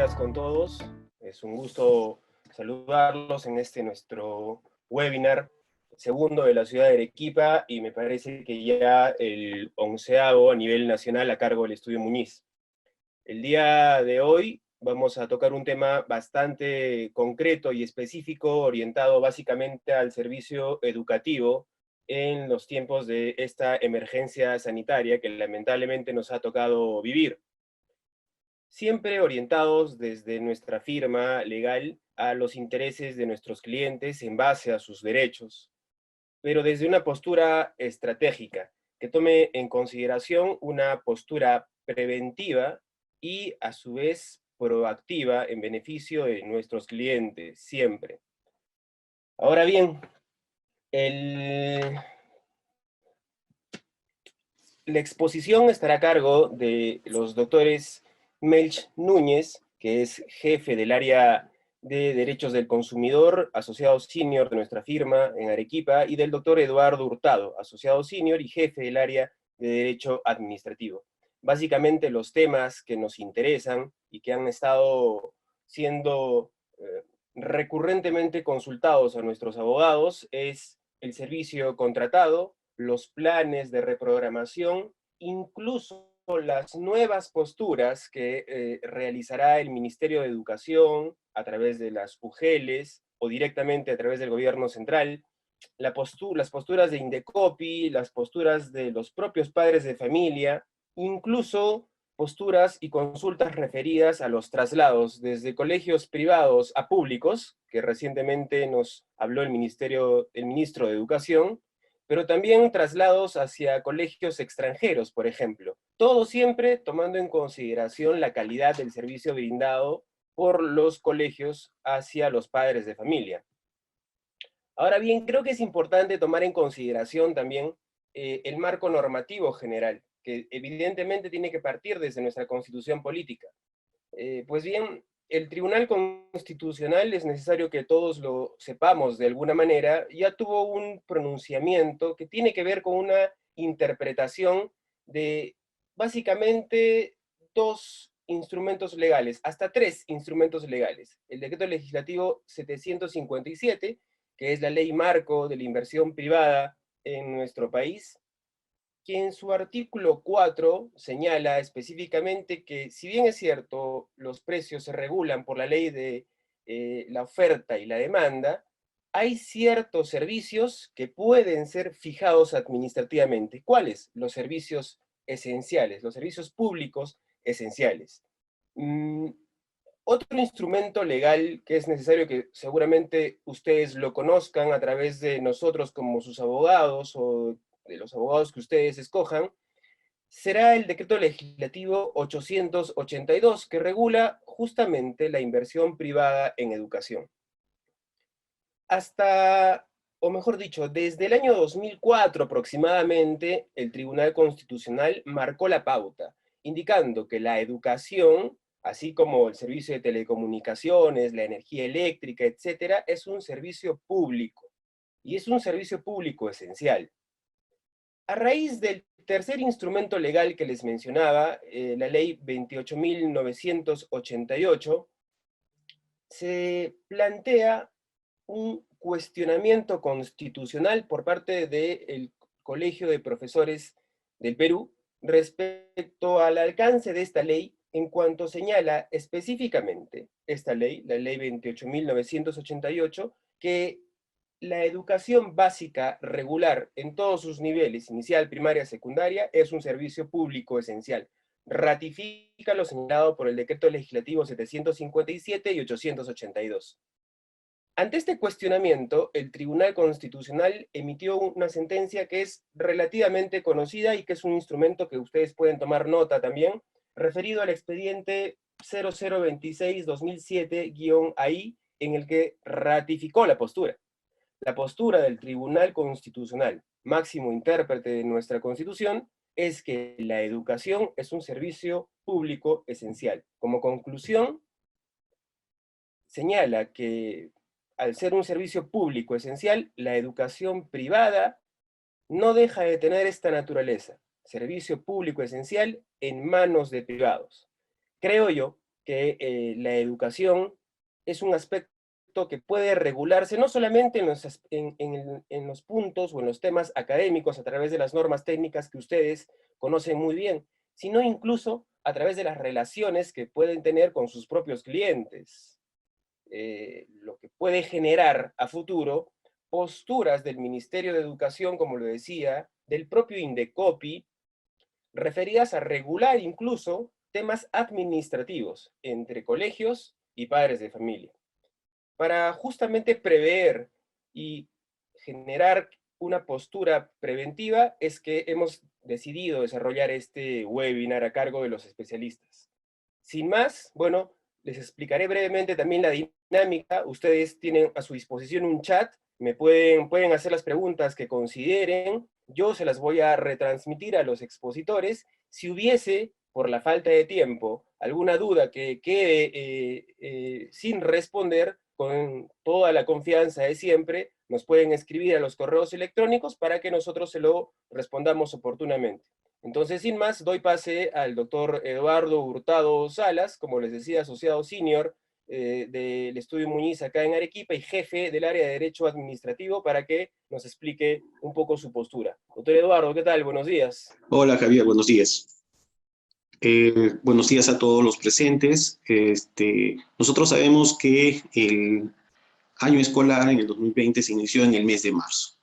días con todos. Es un gusto saludarlos en este nuestro webinar segundo de la ciudad de Arequipa, y me parece que ya el 11º a nivel nacional a cargo del Estudio Muñiz. El día de hoy vamos a tocar un tema bastante concreto y específico, orientado básicamente al servicio educativo en los tiempos de esta emergencia sanitaria que lamentablemente nos ha tocado vivir. Siempre orientados desde nuestra firma legal a los intereses de nuestros clientes en base a sus derechos, pero desde una postura estratégica que tome en consideración una postura preventiva y a su vez proactiva en beneficio de nuestros clientes, siempre. Ahora bien, la exposición estará a cargo de los doctores Melch Núñez, que es jefe del área de Derechos del Consumidor, asociado senior de nuestra firma en Arequipa, y del doctor Eduardo Hurtado, asociado senior y jefe del área de Derecho Administrativo. Básicamente los temas que nos interesan y que han estado siendo recurrentemente consultados a nuestros abogados es el servicio contratado, los planes de reprogramación, incluso las nuevas posturas que realizará el Ministerio de Educación a través de las UGELs o directamente a través del gobierno central, las posturas de Indecopi, las posturas de los propios padres de familia, incluso posturas y consultas referidas a los traslados desde colegios privados a públicos, que recientemente nos habló el ministro de Educación, pero también traslados hacia colegios extranjeros, por ejemplo. Todo siempre tomando en consideración la calidad del servicio brindado por los colegios hacia los padres de familia. Ahora bien, creo que es importante tomar en consideración también el marco normativo general, que evidentemente tiene que partir desde nuestra constitución política. Pues bien, el Tribunal Constitucional, es necesario que todos lo sepamos de alguna manera, ya tuvo un pronunciamiento que tiene que ver con una interpretación de básicamente dos instrumentos legales, hasta tres instrumentos legales. El Decreto Legislativo 757, que es la ley marco de la inversión privada en nuestro país, que en su artículo 4 señala específicamente que, si bien es cierto, los precios se regulan por la ley de la oferta y la demanda, hay ciertos servicios que pueden ser fijados administrativamente. ¿Cuáles? Los servicios esenciales, los servicios públicos esenciales. Otro instrumento legal que es necesario que seguramente ustedes lo conozcan a través de nosotros como sus abogados o de los abogados que ustedes escojan, será el Decreto Legislativo 882, que regula justamente la inversión privada en educación. Hasta, o mejor dicho, desde el año 2004 aproximadamente, el Tribunal Constitucional marcó la pauta, indicando que la educación, así como el servicio de telecomunicaciones, la energía eléctrica, etcétera, es un servicio público, y es un servicio público esencial. A raíz del tercer instrumento legal que les mencionaba, la ley 28.988, se plantea un cuestionamiento constitucional por parte del Colegio de Profesores del Perú respecto al alcance de esta ley, en cuanto señala específicamente esta ley, la ley 28.988, que la educación básica regular en todos sus niveles, inicial, primaria, secundaria, es un servicio público esencial. Ratifica lo señalado por el Decreto Legislativo 757 y 882. Ante este cuestionamiento, el Tribunal Constitucional emitió una sentencia que es relativamente conocida y que es un instrumento que ustedes pueden tomar nota también, referido al expediente 0026-2007-AI, en el que ratificó la postura. La postura del Tribunal Constitucional, máximo intérprete de nuestra Constitución, es que la educación es un servicio público esencial. Como conclusión, señala que al ser un servicio público esencial, la educación privada no deja de tener esta naturaleza, servicio público esencial en manos de privados. Creo yo que la educación es un aspecto que puede regularse no solamente en los puntos o en los temas académicos a través de las normas técnicas que ustedes conocen muy bien, sino incluso a través de las relaciones que pueden tener con sus propios clientes, lo que puede generar a futuro posturas del Ministerio de Educación, como lo decía, del propio Indecopi, referidas a regular incluso temas administrativos entre colegios y padres de familia, para justamente prever y generar una postura preventiva es que hemos decidido desarrollar este webinar a cargo de los especialistas. Sin más, bueno, les explicaré brevemente también la dinámica. Ustedes tienen a su disposición un chat, pueden hacer las preguntas que consideren, yo se las voy a retransmitir a los expositores. Si hubiese, por la falta de tiempo, alguna duda que quede sin responder, con toda la confianza de siempre, nos pueden escribir a los correos electrónicos para que nosotros se lo respondamos oportunamente. Entonces, sin más, doy pase al doctor Eduardo Hurtado Salas, como les decía, asociado senior del Estudio Muñiz acá en Arequipa y jefe del área de Derecho Administrativo, para que nos explique un poco su postura. Doctor Eduardo, ¿qué tal? Buenos días. Hola Javier, buenos días. Buenos días a todos los presentes. Nosotros sabemos que el año escolar en el 2020 se inició en el mes de marzo,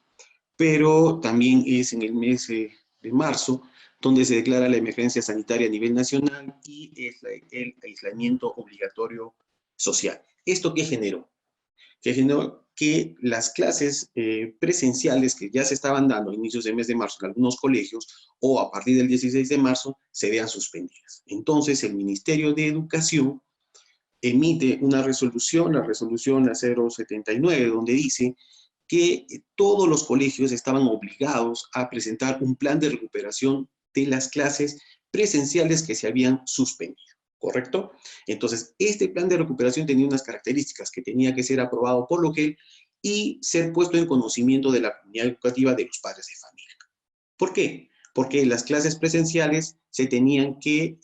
pero también es en el mes de marzo donde se declara la emergencia sanitaria a nivel nacional y el aislamiento obligatorio social. ¿Esto qué generó? Que generó que las clases presenciales que ya se estaban dando a inicios del mes de marzo en algunos colegios o a partir del 16 de marzo se vean suspendidas. Entonces el Ministerio de Educación emite una resolución, la resolución 079, donde dice que todos los colegios estaban obligados a presentar un plan de recuperación de las clases presenciales que se habían suspendido. ¿Correcto? Entonces, este plan de recuperación tenía unas características que tenía que ser aprobado por LOGEL y ser puesto en conocimiento de la comunidad educativa de los padres de familia. ¿Por qué? Porque las clases presenciales se tenían que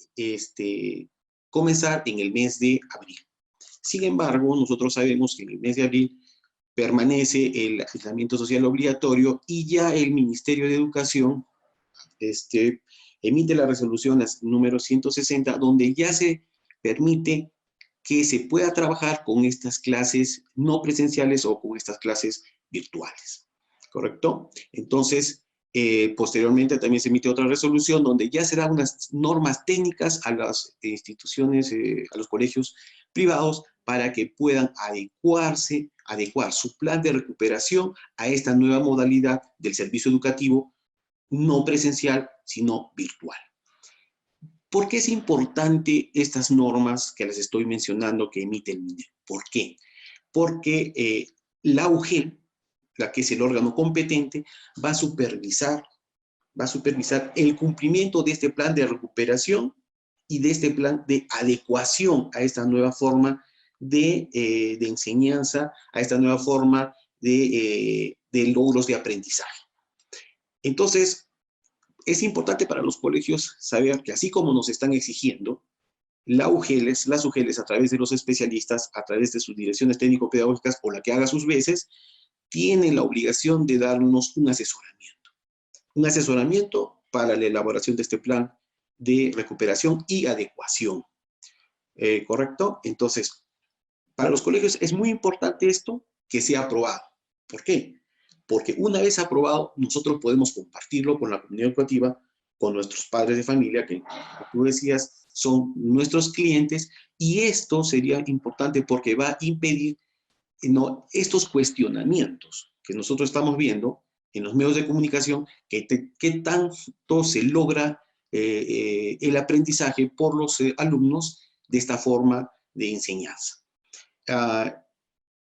comenzar en el mes de abril. Sin embargo, nosotros sabemos que en el mes de abril permanece el aislamiento social obligatorio y ya el Ministerio de Educación emite la resolución número 160, donde ya se permite que se pueda trabajar con estas clases no presenciales o con estas clases virtuales, ¿correcto? Entonces, posteriormente también se emite otra resolución donde ya se dan unas normas técnicas a las instituciones, a los colegios privados para que puedan adecuar su plan de recuperación a esta nueva modalidad del servicio educativo no presencial, sino virtual. ¿Por qué es importante estas normas que les estoy mencionando que emite el MINER? ¿Por qué? Porque la UGEL, la que es el órgano competente, va a supervisar el cumplimiento de este plan de recuperación y de este plan de adecuación a esta nueva forma de enseñanza, a esta nueva forma de logros de aprendizaje. Entonces, es importante para los colegios saber que así como nos están exigiendo, las UGELs a través de los especialistas, a través de sus direcciones técnico-pedagógicas o la que haga sus veces, tienen la obligación de darnos un asesoramiento para la elaboración de este plan de recuperación y adecuación. ¿Correcto? Entonces, para los colegios es muy importante esto que sea aprobado. ¿Por qué? Porque una vez aprobado, nosotros podemos compartirlo con la comunidad educativa, con nuestros padres de familia, que como tú decías, son nuestros clientes, y esto sería importante porque va a impedir estos cuestionamientos que nosotros estamos viendo en los medios de comunicación, que tanto se logra el aprendizaje por los alumnos de esta forma de enseñanza.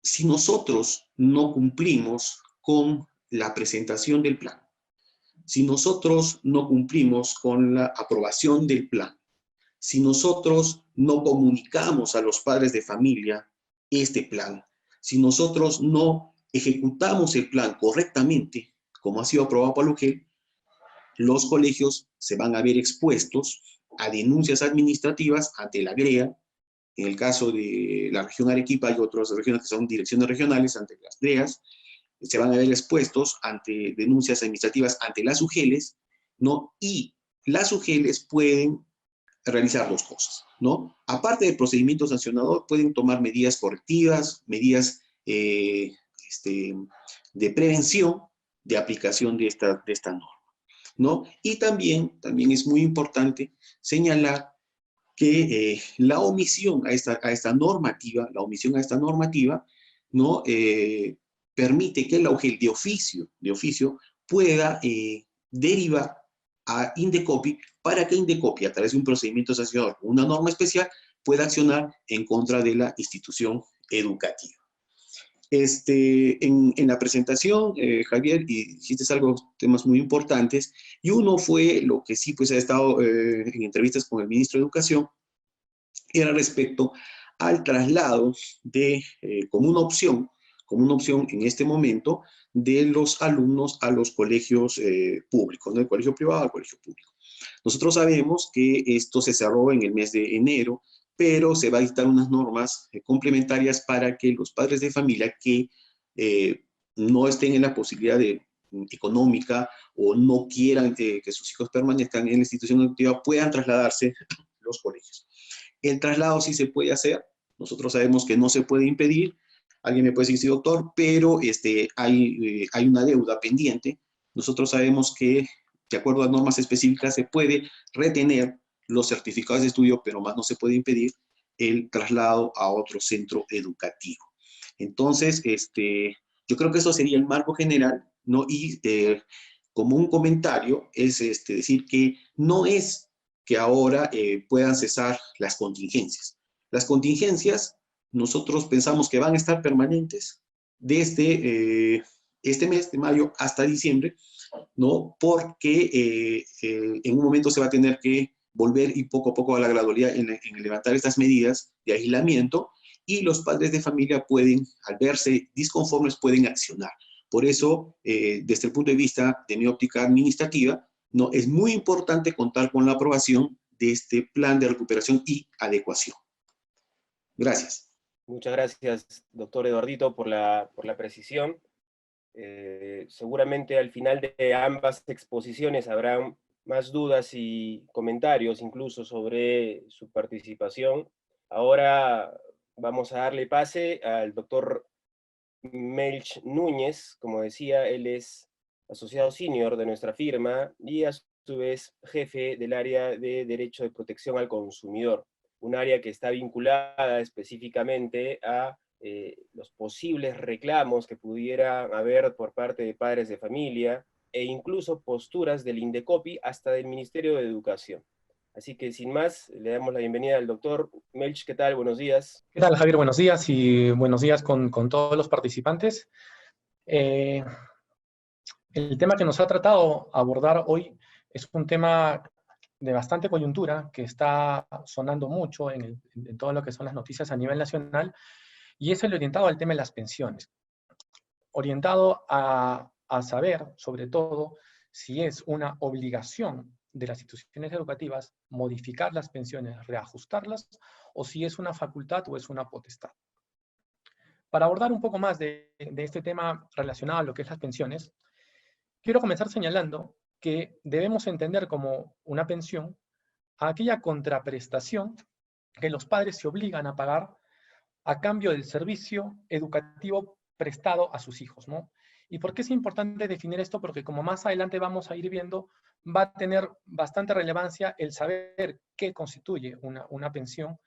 Si nosotros no cumplimos con la presentación del plan, si nosotros no cumplimos con la aprobación del plan, si nosotros no comunicamos a los padres de familia este plan, si nosotros no ejecutamos el plan correctamente, como ha sido aprobado por la UGEL, los colegios se van a ver expuestos a denuncias administrativas ante la GREA, En el caso de la región Arequipa, hay otras regiones que son direcciones regionales ante las DREAS, se van a ver expuestos ante denuncias administrativas ante las UGELES, ¿no? Y las UGELES pueden realizar dos cosas, ¿no? Aparte del procedimiento sancionador, pueden tomar medidas correctivas, medidas de prevención de aplicación de esta norma, ¿no? Y también es muy importante señalar que la omisión a esta normativa, ¿no? Permite que la UGEL de oficio pueda derivar a Indecopi para que Indecopi, a través de un procedimiento sancionador, una norma especial, pueda accionar en contra de la institución educativa. En la presentación, Javier, y dijiste temas muy importantes, y uno fue lo que sí pues ha estado en entrevistas con el ministro de Educación, era respecto al traslado de, como una opción en este momento, de los alumnos a los colegios públicos, ¿no? Del colegio privado al colegio público. Nosotros sabemos que esto se cerró en el mes de enero, pero se va a dictar unas normas complementarias para que los padres de familia que no estén en la posibilidad económica o no quieran que sus hijos permanezcan en la institución educativa puedan trasladarse a los colegios. El traslado sí se puede hacer, nosotros sabemos que no se puede impedir, alguien me puede decir, sí, doctor, pero hay una deuda pendiente. Nosotros sabemos que, de acuerdo a normas específicas, se puede retener los certificados de estudio, pero más no se puede impedir el traslado a otro centro educativo. Entonces, yo creo que eso sería el marco general, ¿no? Y como un comentario, es decir que no es que ahora puedan cesar las contingencias. Las contingencias, nosotros pensamos que van a estar permanentes desde este mes de mayo hasta diciembre, ¿no? Porque en un momento se va a tener que volver y poco a poco a la gradualidad en levantar estas medidas de aislamiento, y los padres de familia pueden, al verse disconformes, pueden accionar. Por eso, desde el punto de vista de mi óptica administrativa, ¿no? Es muy importante contar con la aprobación de este plan de recuperación y adecuación. Gracias. Muchas gracias, doctor Eduardito, por la precisión. Seguramente al final de ambas exposiciones habrá más dudas y comentarios incluso sobre su participación. Ahora vamos a darle pase al doctor Melch Núñez. Como decía, él es asociado senior de nuestra firma y a su vez jefe del área de Derecho de Protección al Consumidor, un área que está vinculada específicamente a los posibles reclamos que pudiera haber por parte de padres de familia e incluso posturas del Indecopi hasta del Ministerio de Educación. Así que sin más, le damos la bienvenida al doctor Melch. ¿Qué tal? Buenos días. ¿Qué tal, Javier? Buenos días y buenos días con todos los participantes. El tema que nos ha tratado abordar hoy es un tema de bastante coyuntura que está sonando mucho en todo lo que son las noticias a nivel nacional, y es el orientado al tema de las pensiones. Orientado a saber, sobre todo, si es una obligación de las instituciones educativas modificar las pensiones, reajustarlas, o si es una facultad o es una potestad. Para abordar un poco más de este tema relacionado a lo que es las pensiones, quiero comenzar señalando que debemos entender como una pensión a aquella contraprestación que los padres se obligan a pagar a cambio del servicio educativo prestado a sus hijos, ¿no? ¿Y por qué es importante definir esto? Porque como más adelante vamos a ir viendo, va a tener bastante relevancia el saber qué constituye una pensión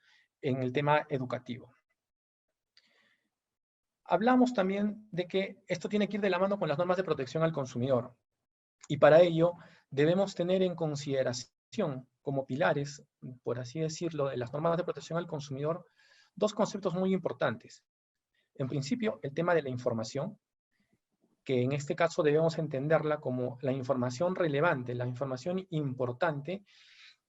en el tema educativo. Hablamos también de que esto tiene que ir de la mano con las normas de protección al consumidor. Y para ello debemos tener en consideración como pilares, por así decirlo, de las normas de protección al consumidor, dos conceptos muy importantes. En principio, el tema de la información, que en este caso debemos entenderla como la información relevante, la información importante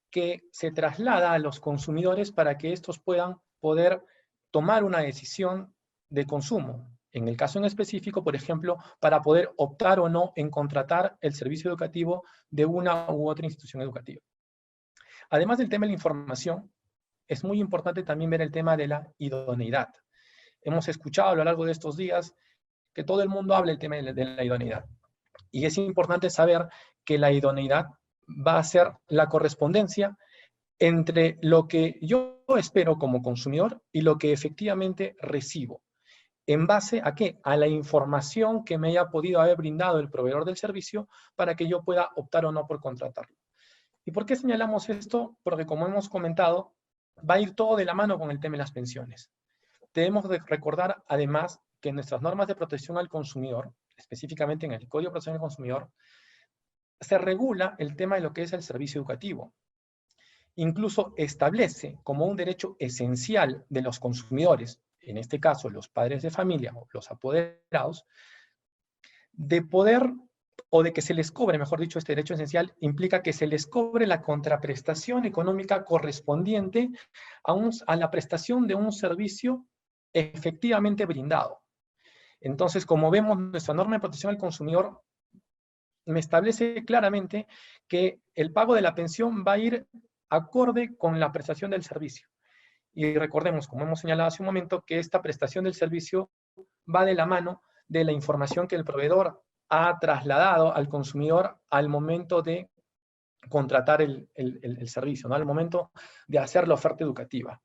que se traslada a los consumidores para que estos puedan poder tomar una decisión de consumo. En el caso en específico, por ejemplo, para poder optar o no en contratar el servicio educativo de una u otra institución educativa. Además del tema de la información, es muy importante también ver el tema de la idoneidad. Hemos escuchado a lo largo de estos días que todo el mundo habla del tema de la idoneidad. Y es importante saber que la idoneidad va a ser la correspondencia entre lo que yo espero como consumidor y lo que efectivamente recibo. ¿En base a qué? A la información que me haya podido haber brindado el proveedor del servicio para que yo pueda optar o no por contratarlo. ¿Y por qué señalamos esto? Porque como hemos comentado, va a ir todo de la mano con el tema de las pensiones. Debemos de recordar además que en nuestras normas de protección al consumidor, específicamente en el Código de Protección al Consumidor, se regula el tema de lo que es el servicio educativo. Incluso establece como un derecho esencial de los consumidores, en este caso los padres de familia o los apoderados, de poder, o de que se les cobre, mejor dicho, este derecho esencial, implica que se les cobre la contraprestación económica correspondiente a la prestación de un servicio efectivamente brindado. Entonces, como vemos, nuestra norma de protección al consumidor me establece claramente que el pago de la pensión va a ir acorde con la prestación del servicio. Y recordemos, como hemos señalado hace un momento, que esta prestación del servicio va de la mano de la información que el proveedor ha trasladado al consumidor al momento de contratar el servicio, ¿no? Al momento de hacer la oferta educativa.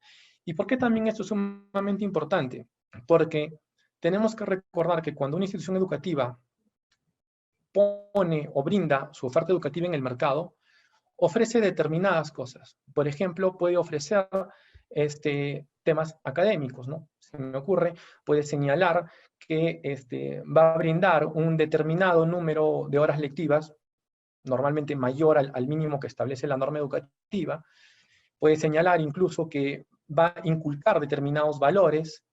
¿Y por qué también esto es sumamente importante? Porque tenemos que recordar que cuando una institución educativa pone o brinda su oferta educativa en el mercado, ofrece determinadas cosas. Por ejemplo, puede ofrecer temas académicos, ¿no? Se me ocurre, puede señalar que va a brindar un determinado número de horas lectivas, normalmente mayor al mínimo que establece la norma educativa. Puede señalar incluso que va a inculcar determinados valores.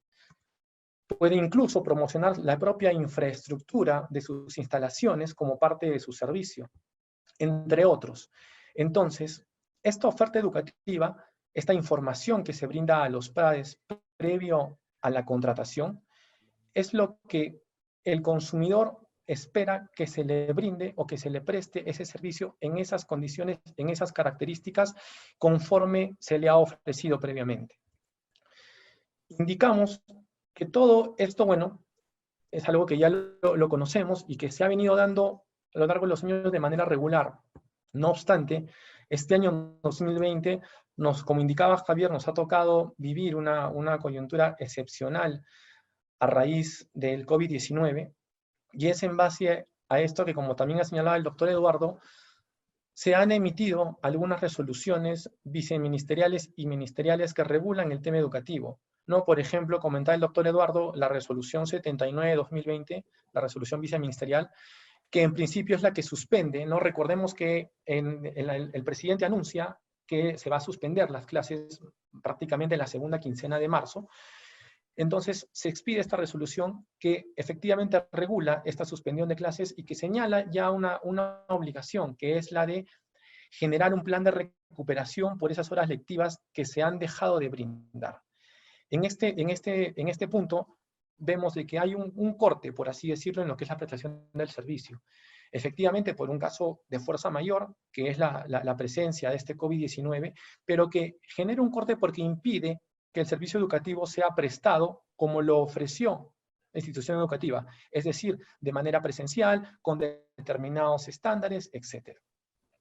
Puede incluso promocionar la propia infraestructura de sus instalaciones como parte de su servicio, entre otros. Entonces, esta oferta educativa, esta información que se brinda a los padres previo a la contratación, es lo que el consumidor espera que se le brinde o que se le preste ese servicio en esas condiciones, en esas características, conforme se le ha ofrecido previamente. Indicamos que todo esto, bueno, es algo que ya lo conocemos y que se ha venido dando a lo largo de los años de manera regular. No obstante, este año 2020, como indicaba Javier, nos ha tocado vivir una coyuntura excepcional a raíz del COVID-19, y es en base a esto que, como también ha señalado el doctor Eduardo, se han emitido algunas resoluciones viceministeriales y ministeriales que regulan el tema educativo, ¿no? Por ejemplo, comentaba el doctor Eduardo la resolución 79/2020, la resolución viceministerial, que en principio es la que suspende, ¿no? Recordemos que el presidente anuncia que se va a suspender las clases prácticamente en la segunda quincena de marzo. Entonces se expide esta resolución que efectivamente regula esta suspensión de clases y que señala ya una obligación, que es la de generar un plan de recuperación por esas horas lectivas que se han dejado de brindar. En este punto vemos de que hay un corte, por así decirlo, en lo que es la prestación del servicio. Efectivamente, por un caso de fuerza mayor, que es la presencia de este COVID-19, pero que genera un corte porque impide que el servicio educativo sea prestado como lo ofreció la institución educativa, es decir, de manera presencial, con determinados estándares, etc.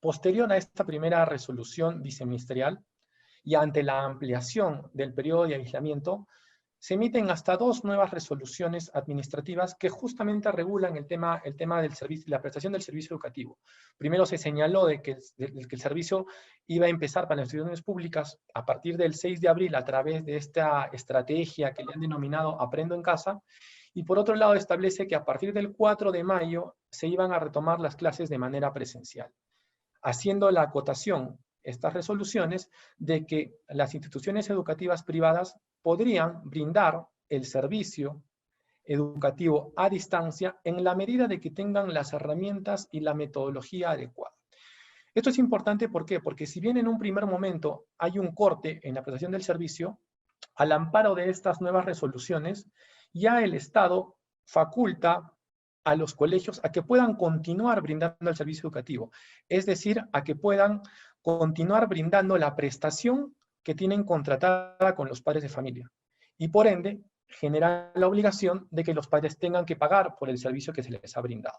Posterior a esta primera resolución viceministerial, y ante la ampliación del periodo de aislamiento, se emiten hasta 2 nuevas resoluciones administrativas que justamente regulan el tema del servicio, la prestación del servicio educativo. Primero se señaló de que el servicio iba a empezar para las instituciones públicas a partir del 6 de abril a través de esta estrategia que le han denominado Aprendo en Casa, y por otro lado establece que a partir del 4 de mayo se iban a retomar las clases de manera presencial, haciendo la acotación, estas resoluciones, de que las instituciones educativas privadas podrían brindar el servicio educativo a distancia en la medida de que tengan las herramientas y la metodología adecuada. Esto es importante, ¿por qué? Porque si bien en un primer momento hay un corte en la prestación del servicio, al amparo de estas nuevas resoluciones, ya el Estado faculta a los colegios a que puedan continuar brindando el servicio educativo, es decir, a que puedan continuar brindando la prestación que tienen contratada con los padres de familia, y por ende genera la obligación de que los padres tengan que pagar por el servicio que se les ha brindado.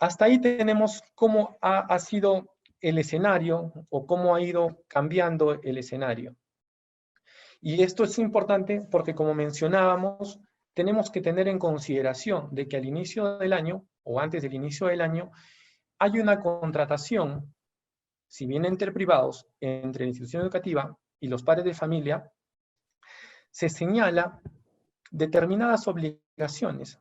Hasta ahí tenemos cómo ha sido el escenario, o cómo ha ido cambiando el escenario. Y esto es importante porque, como mencionábamos, tenemos que tener en consideración de que al inicio del año, o antes del inicio del año, hay una contratación, si bien entre privados, entre la institución educativa y los padres de familia, se señala determinadas obligaciones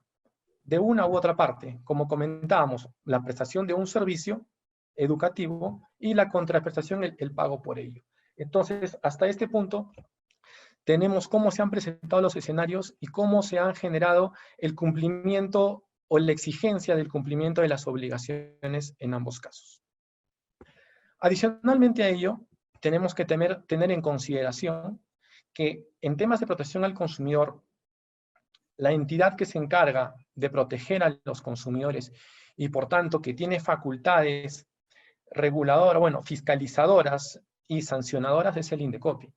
de una u otra parte, como comentábamos, la prestación de un servicio educativo y la contraprestación, el pago por ello. Entonces, hasta este punto, tenemos cómo se han presentado los escenarios y cómo se han generado el cumplimiento o la exigencia del cumplimiento de las obligaciones en ambos casos. Adicionalmente a ello, tenemos que tener en consideración que en temas de protección al consumidor, la entidad que se encarga de proteger a los consumidores y por tanto que tiene facultades reguladoras, bueno, fiscalizadoras y sancionadoras es el INDECOPI.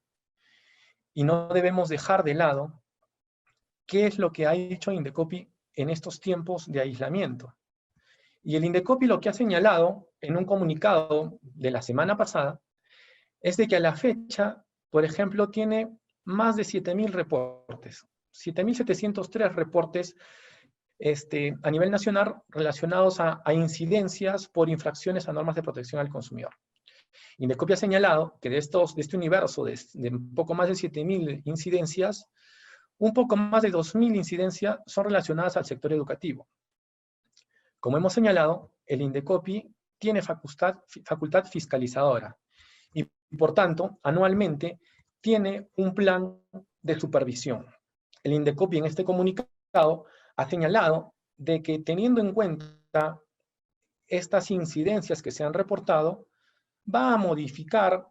Y no debemos dejar de lado qué es lo que ha hecho INDECOPI en estos tiempos de aislamiento. Y el INDECOPI lo que ha señalado en un comunicado de la semana pasada es de que a la fecha, por ejemplo, tiene más de 7.000 reportes, 7.703 reportes a nivel nacional relacionados a incidencias por infracciones a normas de protección al consumidor. INDECOPI ha señalado que de este universo de un poco más de 7.000 incidencias, un poco más de 2.000 incidencias son relacionadas al sector educativo. Como hemos señalado, el INDECOPI tiene facultad fiscalizadora y, por tanto, anualmente tiene un plan de supervisión. El INDECOPI en este comunicado ha señalado de que, teniendo en cuenta estas incidencias que se han reportado, va a modificar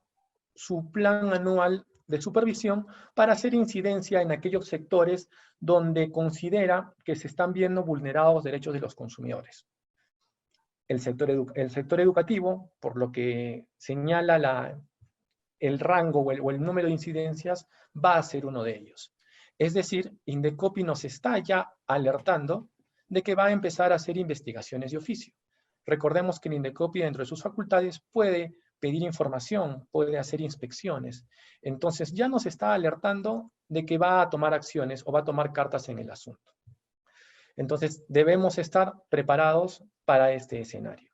su plan anual de supervisión para hacer incidencia en aquellos sectores donde considera que se están viendo vulnerados derechos de los consumidores. El sector educativo, por lo que señala el rango o el número de incidencias, va a ser uno de ellos. Es decir, INDECOPI nos está ya alertando de que va a empezar a hacer investigaciones de oficio. Recordemos que el INDECOPI, dentro de sus facultades, puede pedir información, puede hacer inspecciones. Entonces ya nos está alertando de que va a tomar acciones o va a tomar cartas en el asunto. Entonces debemos estar preparados para este escenario.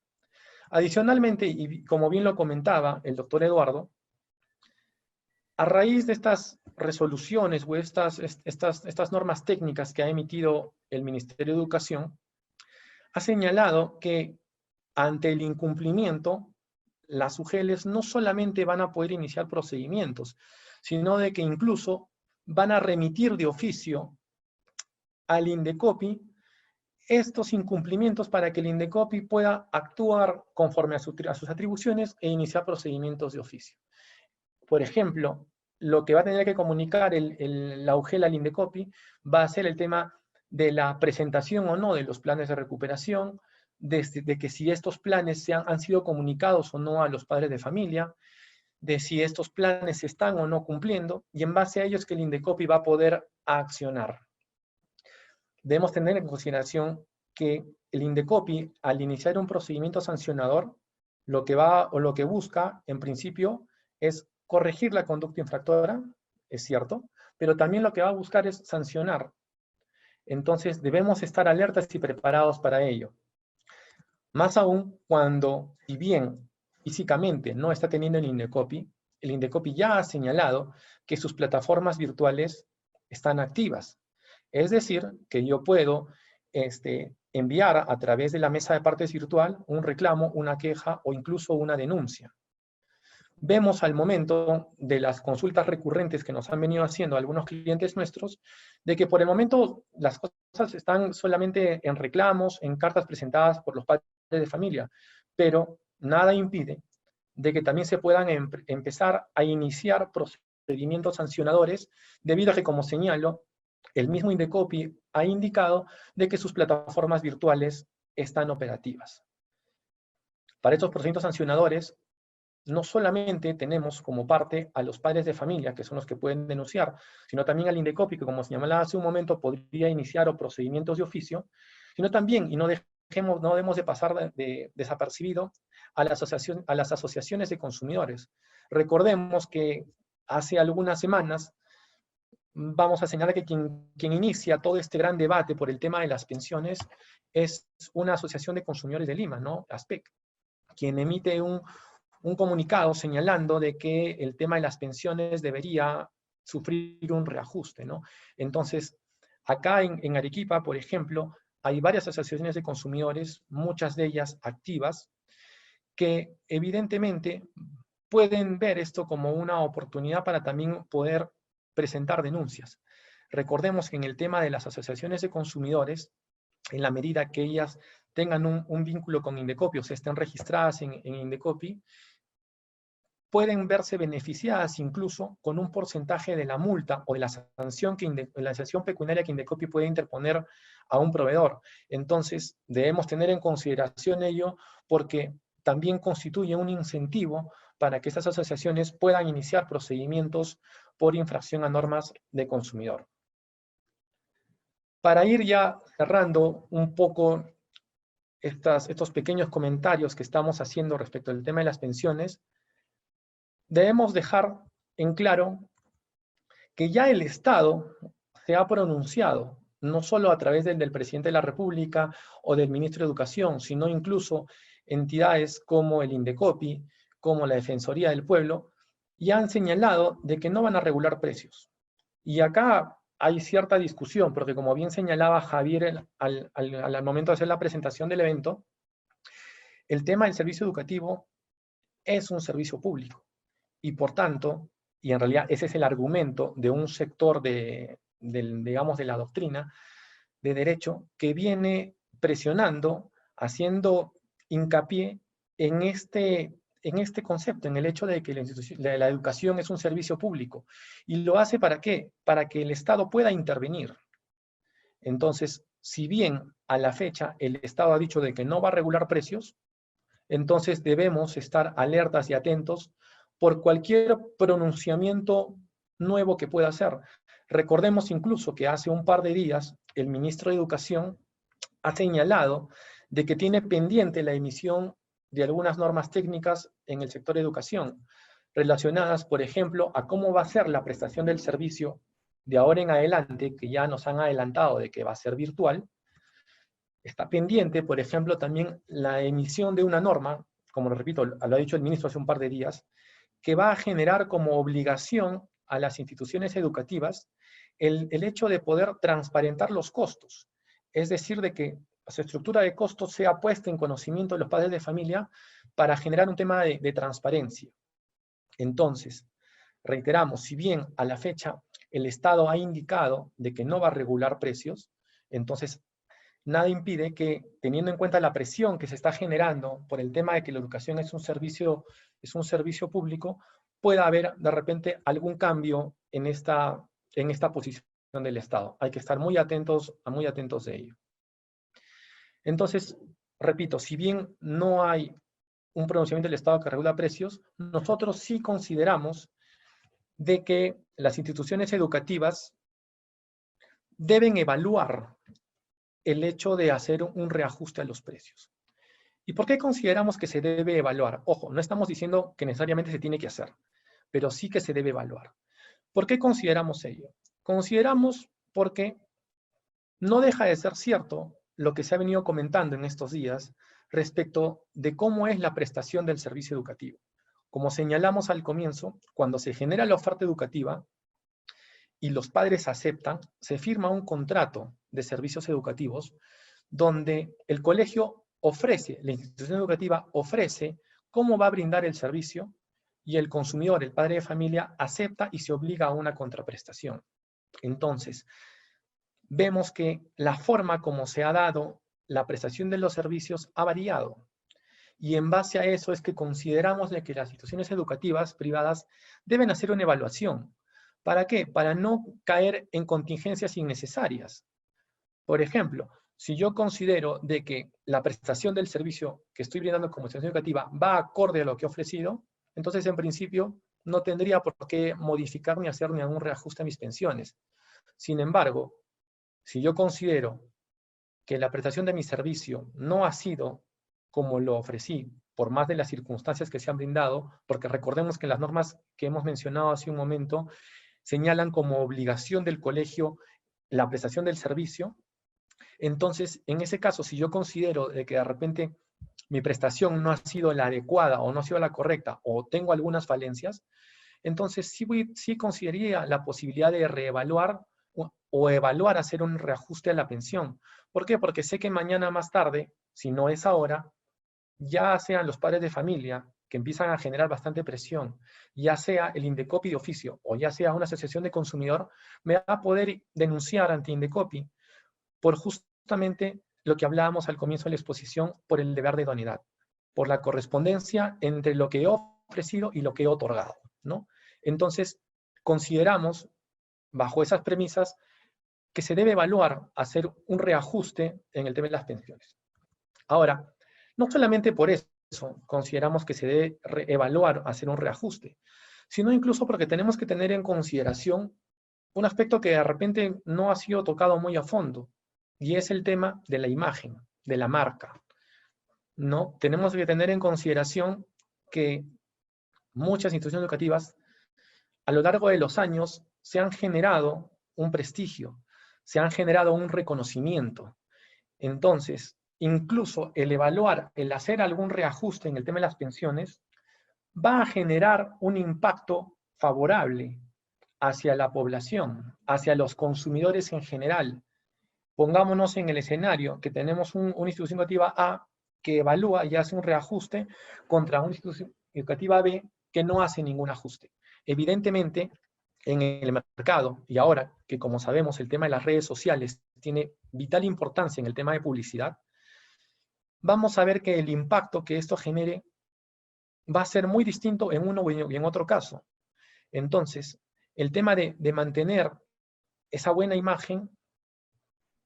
Adicionalmente, y como bien lo comentaba el doctor Eduardo, a raíz de estas resoluciones o estas normas técnicas que ha emitido el Ministerio de Educación, ha señalado que ante el incumplimiento, las UGELs no solamente van a poder iniciar procedimientos, sino de que incluso van a remitir de oficio al INDECOPI estos incumplimientos para que el INDECOPI pueda actuar conforme a sus atribuciones e iniciar procedimientos de oficio. Por ejemplo, lo que va a tener que comunicar la UGEL al INDECOPI va a ser el tema de la presentación o no de los planes de recuperación, de que si estos planes han sido comunicados o no a los padres de familia, de si estos planes se están o no cumpliendo, y en base a ellos que el INDECOPI va a poder accionar. Debemos tener en consideración que el INDECOPI, al iniciar un procedimiento sancionador, lo que busca, en principio, es corregir la conducta infractora, es cierto, pero también lo que va a buscar es sancionar. Entonces, debemos estar alertas y preparados para ello. Más aún cuando, si bien físicamente no está teniendo el INDECOPI ya ha señalado que sus plataformas virtuales están activas. Es decir, que yo puedo enviar a través de la mesa de partes virtual un reclamo, una queja o incluso una denuncia. Vemos al momento de las consultas recurrentes que nos han venido haciendo algunos clientes nuestros, de que por el momento las cosas están solamente en reclamos, en cartas presentadas por los padres de familia, pero nada impide de que también se puedan empezar a iniciar procedimientos sancionadores, debido a que, como señalo, el mismo INDECOPI ha indicado de que sus plataformas virtuales están operativas. Para estos procedimientos sancionadores, no solamente tenemos como parte a los padres de familia, que son los que pueden denunciar, sino también al INDECOPI, que como señalaba hace un momento, podría iniciar procedimientos de oficio, sino también, y no debemos de pasar desapercibido, a las asociaciones de consumidores. Recordemos que hace algunas semanas, vamos a señalar que quien inicia todo este gran debate por el tema de las pensiones es una asociación de consumidores de Lima, ¿no? ASPEC, quien emite un comunicado señalando de que el tema de las pensiones debería sufrir un reajuste, ¿no? Entonces, acá en Arequipa, por ejemplo, hay varias asociaciones de consumidores, muchas de ellas activas, que evidentemente pueden ver esto como una oportunidad para también poder presentar denuncias. Recordemos que en el tema de las asociaciones de consumidores, en la medida que ellas tengan un vínculo con Indecopi o se estén registradas en Indecopi, pueden verse beneficiadas incluso con un porcentaje de la multa o de la sanción, la sanción pecuniaria que Indecopi puede interponer a un proveedor. Entonces, debemos tener en consideración ello porque también constituye un incentivo para que estas asociaciones puedan iniciar procedimientos por infracción a normas de consumidor. Para ir ya cerrando un poco estos pequeños comentarios que estamos haciendo respecto al tema de las pensiones, debemos dejar en claro que ya el Estado se ha pronunciado, no solo a través del presidente de la República o del ministro de Educación, sino incluso entidades como el Indecopi, como la Defensoría del Pueblo, y han señalado de que no van a regular precios. Y acá hay cierta discusión, porque como bien señalaba Javier al momento de hacer la presentación del evento, el tema del servicio educativo es un servicio público. Y por tanto, y en realidad ese es el argumento de un sector digamos, de la doctrina de derecho que viene presionando, haciendo hincapié en este concepto, en el hecho de que la educación es un servicio público. ¿Y lo hace para qué? Para que el Estado pueda intervenir. Entonces, si bien a la fecha el Estado ha dicho de que no va a regular precios, entonces debemos estar alertas y atentos por cualquier pronunciamiento nuevo que pueda hacer. Recordemos incluso que hace un par de días el ministro de Educación ha señalado de que tiene pendiente la emisión de algunas normas técnicas en el sector de educación, relacionadas, por ejemplo, a cómo va a ser la prestación del servicio de ahora en adelante, que ya nos han adelantado de que va a ser virtual. Está pendiente, por ejemplo, también la emisión de una norma, como lo repito, lo ha dicho el ministro hace un par de días, que va a generar como obligación a las instituciones educativas el hecho de poder transparentar los costos. Es decir, de que su estructura de costos sea puesta en conocimiento de los padres de familia para generar un tema de transparencia. Entonces, reiteramos, si bien a la fecha el Estado ha indicado de que no va a regular precios, entonces nada impide que, teniendo en cuenta la presión que se está generando por el tema de que la educación es un servicio público, pueda haber de repente algún cambio en esta posición del Estado. Hay que estar muy atentos de ello. Entonces, repito, si bien no hay un pronunciamiento del Estado que regula precios, nosotros sí consideramos de que las instituciones educativas deben evaluar el hecho de hacer un reajuste a los precios. ¿Y por qué consideramos que se debe evaluar? Ojo, no estamos diciendo que necesariamente se tiene que hacer, pero sí que se debe evaluar. ¿Por qué consideramos ello? Consideramos porque no deja de ser cierto lo que se ha venido comentando en estos días respecto de cómo es la prestación del servicio educativo. Como señalamos al comienzo, cuando se genera la oferta educativa y los padres aceptan, se firma un contrato de servicios educativos donde el colegio ofrece, la institución educativa ofrece cómo va a brindar el servicio y el consumidor, el padre de familia, acepta y se obliga a una contraprestación. Entonces, vemos que la forma como se ha dado la prestación de los servicios ha variado. Y en base a eso es que consideramos que las instituciones educativas privadas deben hacer una evaluación. ¿Para qué? Para no caer en contingencias innecesarias. Por ejemplo, si yo considero de que la prestación del servicio que estoy brindando como institución educativa va acorde a lo que he ofrecido, entonces en principio no tendría por qué modificar ni hacer ni algún reajuste a mis pensiones. Sin embargo, si yo considero que la prestación de mi servicio no ha sido como lo ofrecí, por más de las circunstancias que se han brindado, porque recordemos que las normas que hemos mencionado hace un momento señalan como obligación del colegio la prestación del servicio. Entonces, en ese caso, si yo considero de que de repente mi prestación no ha sido la adecuada o no ha sido la correcta o tengo algunas falencias, entonces sí consideraría la posibilidad de reevaluar o evaluar hacer un reajuste a la pensión. ¿Por qué? Porque sé que mañana más tarde, si no es ahora, ya sean los padres de familia que empiezan a generar bastante presión, ya sea el Indecopi de oficio o ya sea una asociación de consumidor, me va a poder denunciar ante Indecopi por justamente lo que hablábamos al comienzo de la exposición, por el deber de idoneidad, por la correspondencia entre lo que he ofrecido y lo que he otorgado, ¿no? Entonces, consideramos, bajo esas premisas, que se debe evaluar hacer un reajuste en el tema de las pensiones. Ahora, no solamente por eso consideramos que se debe evaluar hacer un reajuste, sino incluso porque tenemos que tener en consideración un aspecto que de repente no ha sido tocado muy a fondo, y es el tema de la imagen, de la marca, ¿no? Tenemos que tener en consideración que muchas instituciones educativas a lo largo de los años se han generado un prestigio, se han generado un reconocimiento. Entonces, incluso el evaluar, el hacer algún reajuste en el tema de las pensiones, va a generar un impacto favorable hacia la población, hacia los consumidores en general. Pongámonos en el escenario que tenemos una institución educativa A que evalúa y hace un reajuste contra una institución educativa B que no hace ningún ajuste. Evidentemente, en el mercado, y ahora que como sabemos el tema de las redes sociales tiene vital importancia en el tema de publicidad, vamos a ver que el impacto que esto genere va a ser muy distinto en uno y en otro caso. Entonces, el tema de mantener esa buena imagen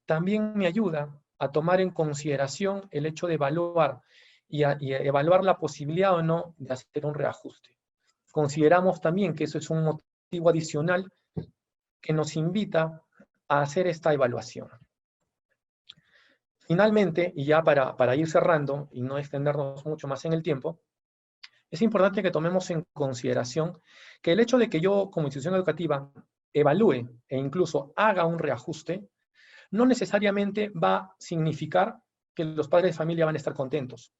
también me ayuda a tomar en consideración el hecho de evaluar y evaluar la posibilidad o no de hacer un reajuste. Consideramos también que eso es un motivo adicional que nos invita a hacer esta evaluación. Finalmente, y ya para ir cerrando y no extendernos mucho más en el tiempo, es importante que tomemos en consideración que el hecho de que yo como institución educativa evalúe e incluso haga un reajuste, no necesariamente va a significar que los padres de familia van a estar contentos.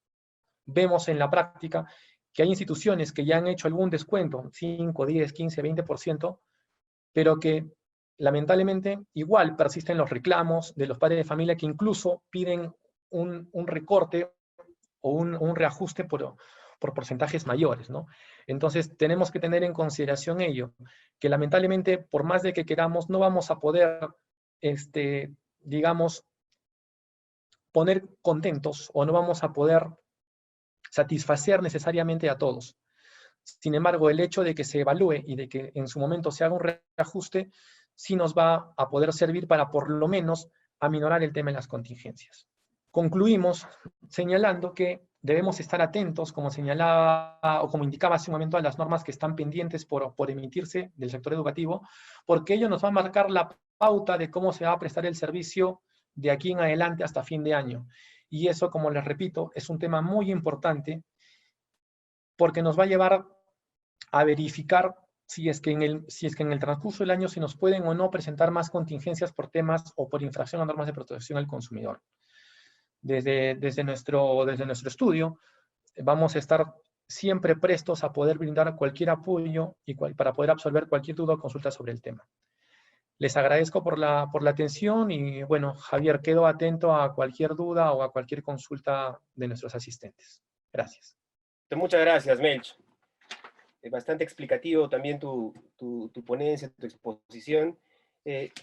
Vemos en la práctica que hay instituciones que ya han hecho algún descuento, 5, 10, 15, 20%, pero que lamentablemente igual persisten los reclamos de los padres de familia que incluso piden un recorte o un reajuste por porcentajes mayores, ¿no? Entonces tenemos que tener en consideración ello, que lamentablemente por más de que queramos no vamos a poder, digamos, poner contentos o no vamos a poder satisfacer necesariamente a todos. Sin embargo, el hecho de que se evalúe y de que en su momento se haga un reajuste, sí nos va a poder servir para por lo menos aminorar el tema de las contingencias. Concluimos señalando que debemos estar atentos, como señalaba o como indicaba hace un momento, a las normas que están pendientes por emitirse del sector educativo, porque ello nos va a marcar la pauta de cómo se va a prestar el servicio de aquí en adelante hasta fin de año. Y eso, como les repito, es un tema muy importante porque nos va a llevar a verificar si es que en el transcurso del año se nos pueden o no presentar más contingencias por temas o por infracción a normas de protección al consumidor. Desde nuestro estudio vamos a estar siempre prestos a poder brindar cualquier apoyo y para poder absolver cualquier duda o consulta sobre el tema. Les agradezco por la atención y bueno, Javier, quedo atento a cualquier duda o a cualquier consulta de nuestros asistentes. Gracias. Muchas gracias, Melch. Es bastante explicativo también tu ponencia, tu exposición.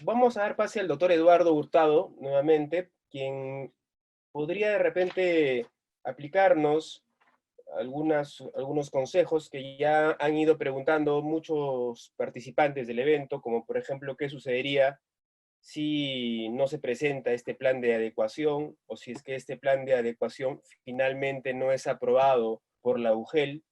Vamos a dar pase al doctor Eduardo Hurtado, nuevamente, quien podría de repente aplicarnos algunos consejos que ya han ido preguntando muchos participantes del evento, como por ejemplo, ¿qué sucedería si no se presenta este plan de adecuación o si es que este plan de adecuación finalmente no es aprobado por la UGEL?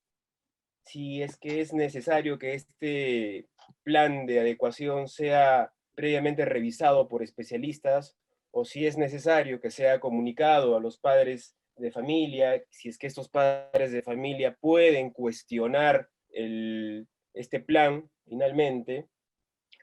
si es que es necesario que este plan de adecuación sea previamente revisado por especialistas, o si es necesario que sea comunicado a los padres de familia, si es que estos padres de familia pueden cuestionar este plan finalmente,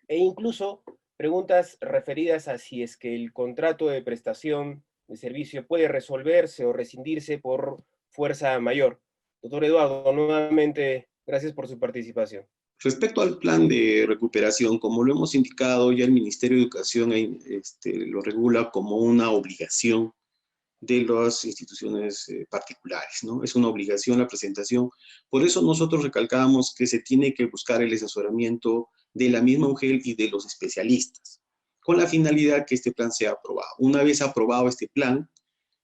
e incluso preguntas referidas a si es que el contrato de prestación de servicio puede resolverse o rescindirse por fuerza mayor. Doctor Eduardo, nuevamente, gracias por su participación. Respecto al plan de recuperación, como lo hemos indicado, ya el Ministerio de Educación lo regula como una obligación de las instituciones particulares, ¿no? Es una obligación la presentación. Por eso nosotros recalcábamos que se tiene que buscar el asesoramiento de la misma UGEL y de los especialistas, con la finalidad que este plan sea aprobado. Una vez aprobado este plan,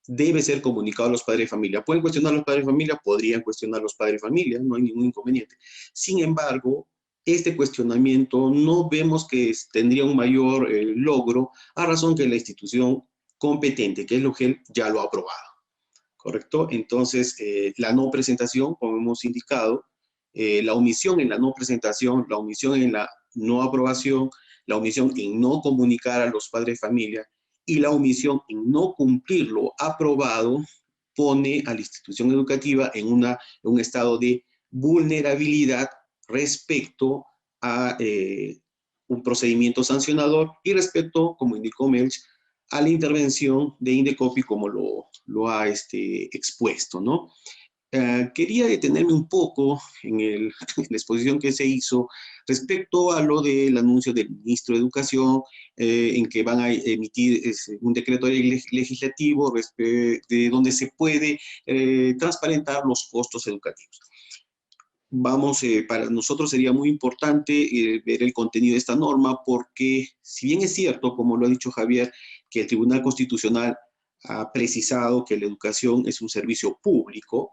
debe ser comunicado a los padres de familia. ¿Pueden cuestionar a los padres de familia? Podrían cuestionar a los padres de familia, no hay ningún inconveniente. Sin embargo, este cuestionamiento no vemos que tendría un mayor logro, a razón que la institución competente, que es la UGEL, ya lo ha aprobado, ¿correcto? Entonces, la no presentación, como hemos indicado, la omisión en la no presentación, la omisión en la no aprobación, la omisión en no comunicar a los padres de familia y la omisión en no cumplir lo aprobado pone a la institución educativa en un estado de vulnerabilidad respecto a un procedimiento sancionador y respecto, como indicó Melch, a la intervención de Indecopi como lo ha expuesto, ¿no? Quería detenerme un poco en la exposición que se hizo respecto a lo del anuncio del ministro de Educación, en que van a emitir un decreto legislativo de donde se puede transparentar los costos educativos. Para nosotros sería muy importante ver el contenido de esta norma porque, si bien es cierto, como lo ha dicho Javier, que el Tribunal Constitucional ha precisado que la educación es un servicio público,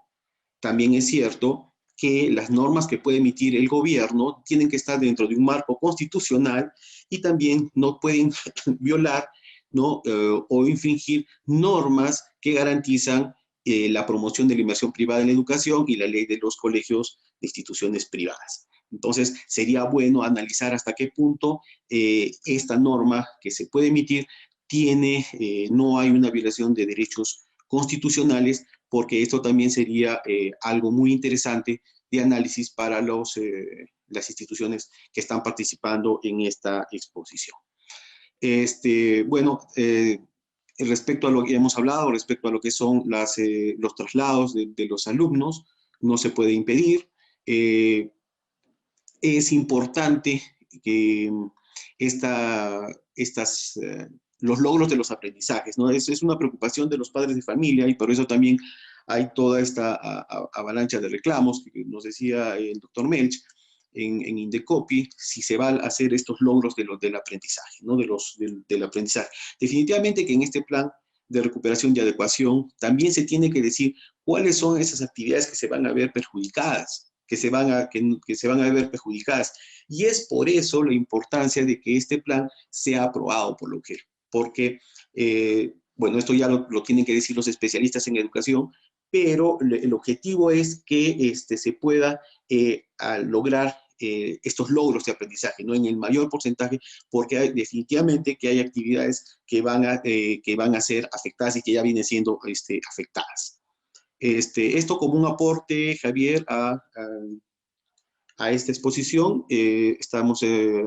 también es cierto que las normas que puede emitir el gobierno tienen que estar dentro de un marco constitucional y también no pueden violar, ¿no? O infringir normas que garantizan la promoción de la inversión privada en la educación y la ley de los colegios de instituciones privadas. Entonces, sería bueno analizar hasta qué punto esta norma que se puede emitir no hay una violación de derechos constitucionales, porque esto también sería algo muy interesante de análisis para las instituciones que están participando en esta exposición. Bueno, respecto a lo que hemos hablado, respecto a lo que son los traslados de los alumnos, no se puede impedir. Es importante que los logros de los aprendizajes, ¿no? Es una preocupación de los padres de familia y por eso también hay toda esta avalancha de reclamos que nos decía el doctor Melch en Indecopi, si se van a hacer estos logros del aprendizaje, ¿no? Del aprendizaje. Definitivamente que en este plan de recuperación y adecuación también se tiene que decir cuáles son esas actividades que se van a ver perjudicadas, que se van a ver perjudicadas. Y es por eso la importancia de que este plan sea aprobado por la UGEL, porque, bueno, esto ya lo tienen que decir los especialistas en educación, pero el objetivo es que se pueda lograr estos logros de aprendizaje, ¿no? En el mayor porcentaje, porque definitivamente que hay actividades que van a ser afectadas y que ya vienen siendo afectadas. Esto como un aporte, Javier, a esta exposición. Estamos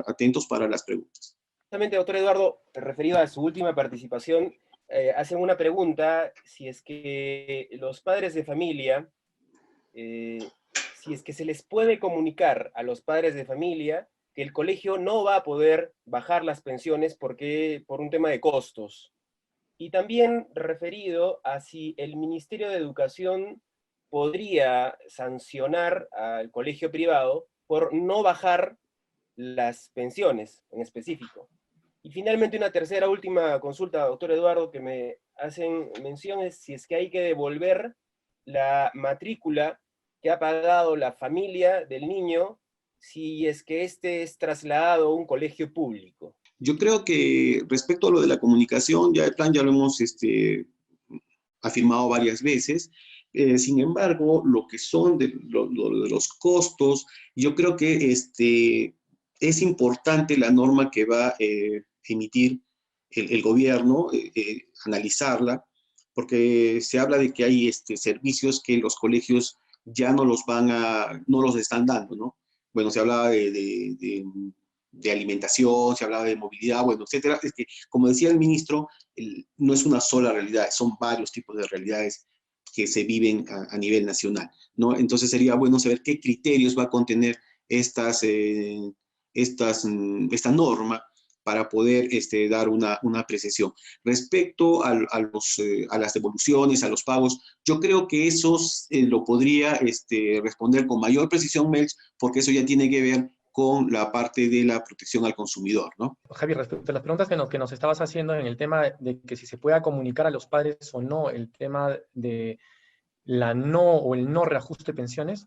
atentos para las preguntas. Justamente, doctor Eduardo, referido a su última participación, hacen una pregunta, si es que los padres de familia, si es que se les puede comunicar a los padres de familia que el colegio no va a poder bajar las pensiones por un tema de costos. Y también referido a si el Ministerio de Educación podría sancionar al colegio privado por no bajar las pensiones en específico. Y finalmente una tercera última consulta, doctor Eduardo, que me hacen mención es si es que hay que devolver la matrícula que ha pagado la familia del niño si es que éste es trasladado a un colegio público. Yo creo que respecto a lo de la comunicación, ya el plan ya lo hemos afirmado varias veces. Sin embargo, lo que son de los costos, yo creo que es importante la norma que va a emitir el gobierno, analizarla, porque se habla de que hay servicios que los colegios ya no los están dando, ¿no? Bueno, se hablaba de alimentación, se hablaba de movilidad, bueno, etcétera. Es que, como decía el ministro, no es una sola realidad, son varios tipos de realidades que se viven a nivel nacional, ¿no? Entonces sería bueno saber qué criterios va a contener esta norma para poder dar una precisión. Respecto a las devoluciones, a los pagos, yo creo que eso lo podría responder con mayor precisión Melch, porque eso ya tiene que ver con la parte de la protección al consumidor, ¿no? Javier, respecto a las preguntas que nos estabas haciendo en el tema de que si se pueda comunicar a los padres o no el tema de la no o el no reajuste de pensiones,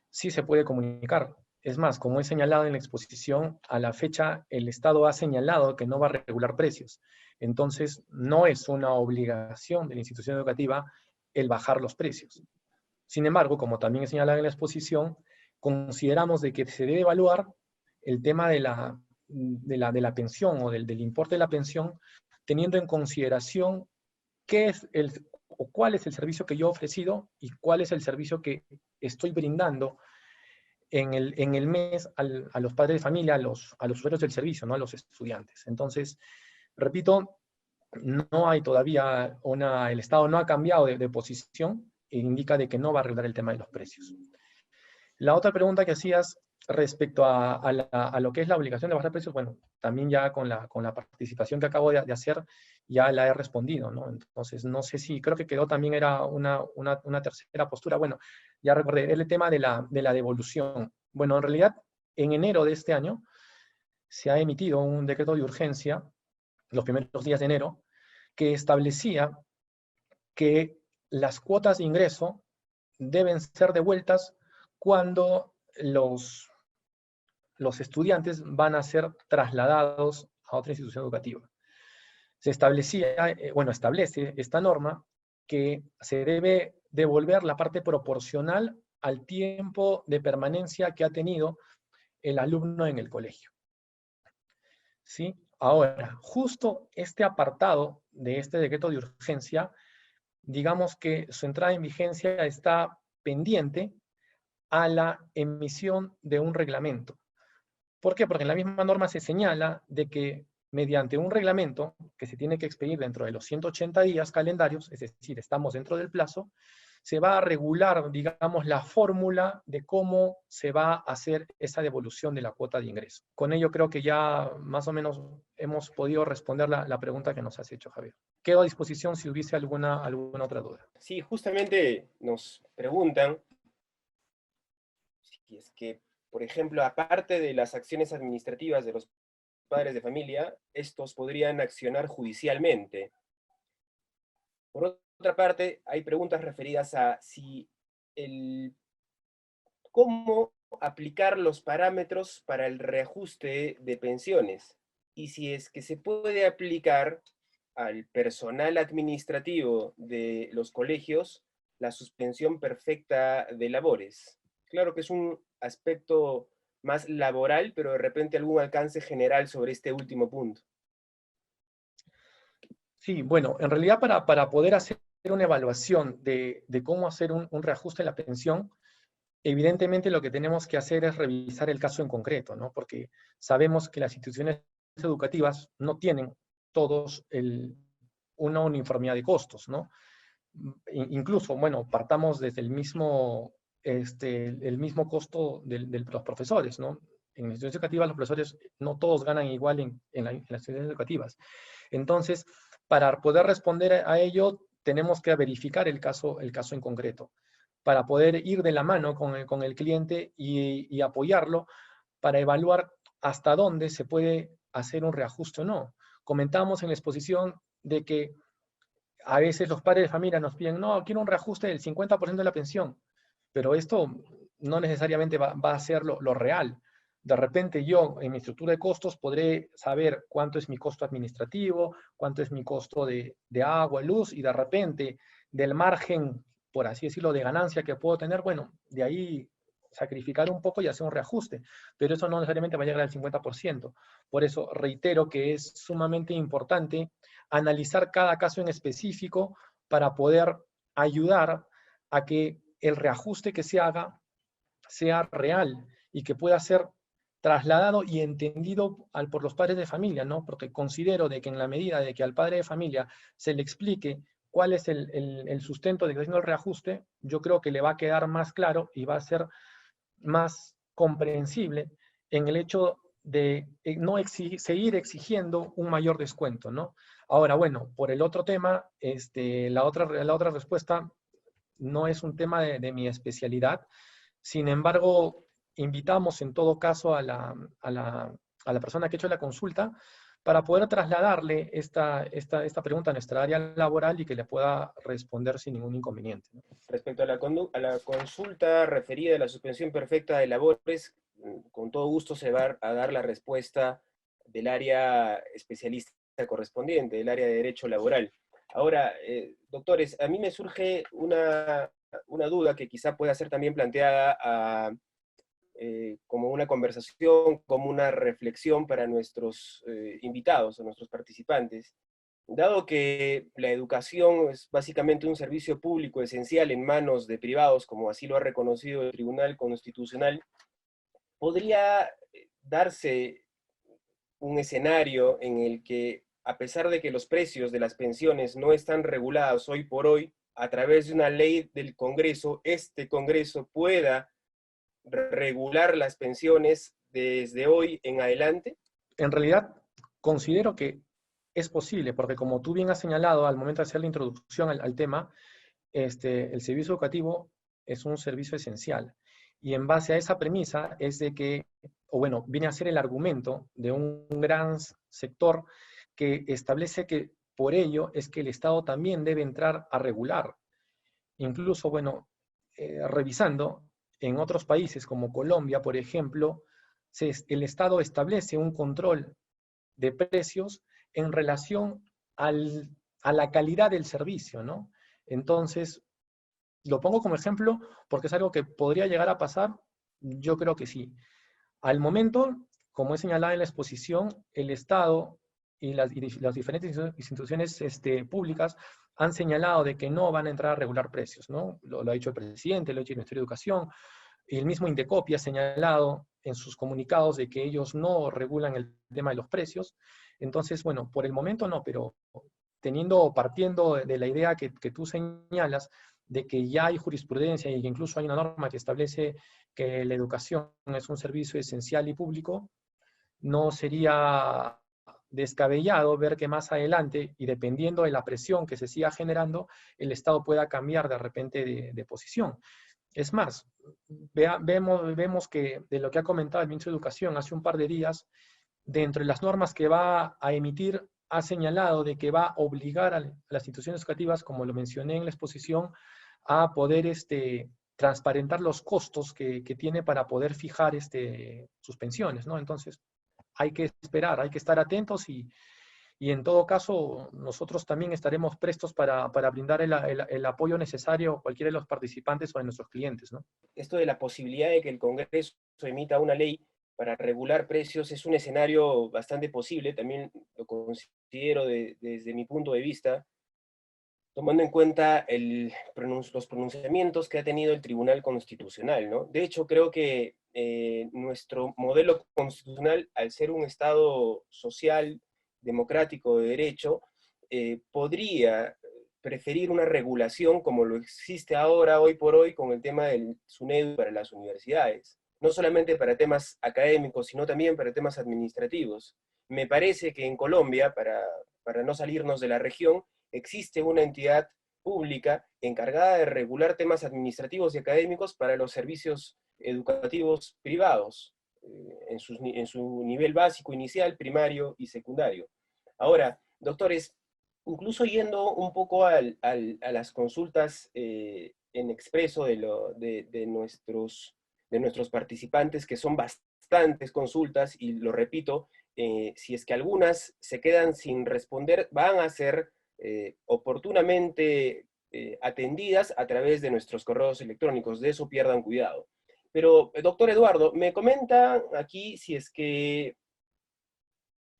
sí se puede comunicar. Es más, como he señalado en la exposición, a la fecha el Estado ha señalado que no va a regular precios. Entonces, no es una obligación de la institución educativa el bajar los precios. Sin embargo, como también he señalado en la exposición, consideramos de que se debe evaluar el tema de la pensión o del importe de la pensión, teniendo en consideración qué es o cuál es el servicio que yo he ofrecido y cuál es el servicio que estoy brindando en el mes a los padres de familia, a los usuarios del servicio, ¿no? A los estudiantes. Entonces, repito, no hay todavía el Estado no ha cambiado de posición e indica de que no va a arreglar el tema de los precios. La otra pregunta que hacías respecto a lo que es la obligación de bajar precios, bueno, también ya con la participación que acabo de hacer, ya la he respondido, ¿no? Entonces, no sé si, creo que quedó también era una tercera postura. Bueno, ya recordé, el tema de la devolución. Bueno, en realidad, en enero de este año, se ha emitido un decreto de urgencia, los primeros días de enero, que establecía que las cuotas de ingreso deben ser devueltas cuando los estudiantes van a ser trasladados a otra institución educativa. Se establecía, establece esta norma que se debe devolver la parte proporcional al tiempo de permanencia que ha tenido el alumno en el colegio. ¿Sí? Ahora, justo este apartado de este decreto de urgencia, digamos que su entrada en vigencia está pendiente a la emisión de un reglamento. ¿Por qué? Porque en la misma norma se señala de que mediante un reglamento que se tiene que expedir dentro de los 180 días calendarios, es decir, estamos dentro del plazo, se va a regular, digamos, la fórmula de cómo se va a hacer esa devolución de la cuota de ingreso. Con ello creo que ya más o menos hemos podido responder la pregunta que nos has hecho, Javier. Quedo a disposición si hubiese alguna otra duda. Sí, justamente nos preguntan si es que, por ejemplo, aparte de las acciones administrativas de los padres de familia, estos podrían accionar judicialmente. Por otra parte, hay preguntas referidas a cómo aplicar los parámetros para el reajuste de pensiones y si es que se puede aplicar al personal administrativo de los colegios la suspensión perfecta de labores. Claro que es un aspecto más laboral, pero de repente algún alcance general sobre este último punto. Sí, bueno, en realidad para poder hacer una evaluación de cómo hacer un reajuste en la pensión, evidentemente lo que tenemos que hacer es revisar el caso en concreto, ¿no? Porque sabemos que las instituciones educativas no tienen todos una uniformidad de costos, ¿no? Incluso, bueno, partamos desde el mismo costo de los profesores, ¿no? En las instituciones educativas los profesores no todos ganan igual en las instituciones educativas. Entonces, para poder responder a ello, tenemos que verificar el caso en concreto, para poder ir de la mano con el cliente y apoyarlo para evaluar hasta dónde se puede hacer un reajuste o no. Comentábamos en la exposición de que a veces los padres de familia nos piden, no, quiero un reajuste del 50% de la pensión, pero esto no necesariamente va a ser lo real. De repente yo, en mi estructura de costos, podré saber cuánto es mi costo administrativo, cuánto es mi costo de agua, luz, y de repente, del margen por así decirlo, de ganancia que puedo tener, bueno, de ahí sacrificar un poco y hacer un reajuste, pero eso no necesariamente va a llegar al 50%. Por eso reitero que es sumamente importante analizar cada caso en específico para poder ayudar a que el reajuste que se haga sea real y que pueda ser trasladado y entendido por los padres de familia, ¿no? Porque considero de que en la medida de que al padre de familia se le explique cuál es el sustento de que está haciendo el reajuste, yo creo que le va a quedar más claro y va a ser más comprensible en el hecho de no seguir exigiendo un mayor descuento, ¿no? Ahora, bueno, por el otro tema, la otra respuesta no es un tema de mi especialidad. Sin embargo, invitamos en todo caso a la persona que ha hecho la consulta para poder trasladarle esta pregunta a nuestra área laboral y que le pueda responder sin ningún inconveniente, ¿no? Respecto a a la consulta referida a la suspensión perfecta de labores, con todo gusto se va a dar la respuesta del área especialista correspondiente, del área de derecho laboral. Ahora, doctores, a mí me surge una duda que quizá pueda ser también planteada como una conversación, como una reflexión para nuestros invitados o nuestros participantes. Dado que la educación es básicamente un servicio público esencial en manos de privados, como así lo ha reconocido el Tribunal Constitucional, ¿podría darse un escenario en el que, a pesar de que los precios de las pensiones no están regulados hoy por hoy, a través de una ley del Congreso, este Congreso pueda regular las pensiones desde hoy en adelante? En realidad, considero que es posible, porque como tú bien has señalado al momento de hacer la introducción al tema, el servicio educativo es un servicio esencial. Y en base a esa premisa es de que, o bueno, viene a ser el argumento de un gran sector que establece que por ello es que el Estado también debe entrar a regular. Incluso, bueno, revisando, en otros países como Colombia, por ejemplo, el Estado establece un control de precios en relación a la calidad del servicio, ¿no? Entonces, lo pongo como ejemplo porque es algo que podría llegar a pasar, yo creo que sí. Al momento, como he señalado en la exposición, el Estado y las diferentes instituciones públicas han señalado de que no van a entrar a regular precios, ¿no? Lo ha dicho el presidente, lo ha dicho el Ministerio de Educación, y el mismo Indecopi ha señalado en sus comunicados de que ellos no regulan el tema de los precios. Entonces, bueno, por el momento no, pero partiendo de la idea que tú señalas, de que ya hay jurisprudencia y que incluso hay una norma que establece que la educación es un servicio esencial y público, no sería descabellado ver que más adelante, y dependiendo de la presión que se siga generando, el Estado pueda cambiar de repente de posición. Es más, vemos que de lo que ha comentado el ministro de Educación hace un par de días, dentro de las normas que va a emitir, ha señalado de que va a obligar a las instituciones educativas, como lo mencioné en la exposición, a poder transparentar los costos que tiene para poder fijar sus pensiones, ¿no? Entonces, hay que esperar, hay que estar atentos y en todo caso, nosotros también estaremos prestos para brindar el apoyo necesario a cualquiera de los participantes o de nuestros clientes, ¿no? Esto de la posibilidad de que el Congreso emita una ley para regular precios es un escenario bastante posible, también lo considero desde mi punto de vista, tomando en cuenta los pronunciamientos que ha tenido el Tribunal Constitucional, ¿no? De hecho, creo que nuestro modelo constitucional, al ser un Estado social, democrático, de derecho, podría preferir una regulación como lo existe ahora, hoy por hoy, con el tema del SUNEDU para las universidades. No solamente para temas académicos, sino también para temas administrativos. Me parece que en Colombia, para no salirnos de la región, existe una entidad pública encargada de regular temas administrativos y académicos para los servicios educativos privados, en su nivel básico, inicial, primario y secundario. Ahora, doctores, incluso yendo un poco a las consultas en expreso de nuestros participantes, que son bastantes consultas, y lo repito, si es que algunas se quedan sin responder, van a ser oportunamente atendidas a través de nuestros correos electrónicos. De eso pierdan cuidado. Pero, doctor Eduardo, me comenta aquí si es que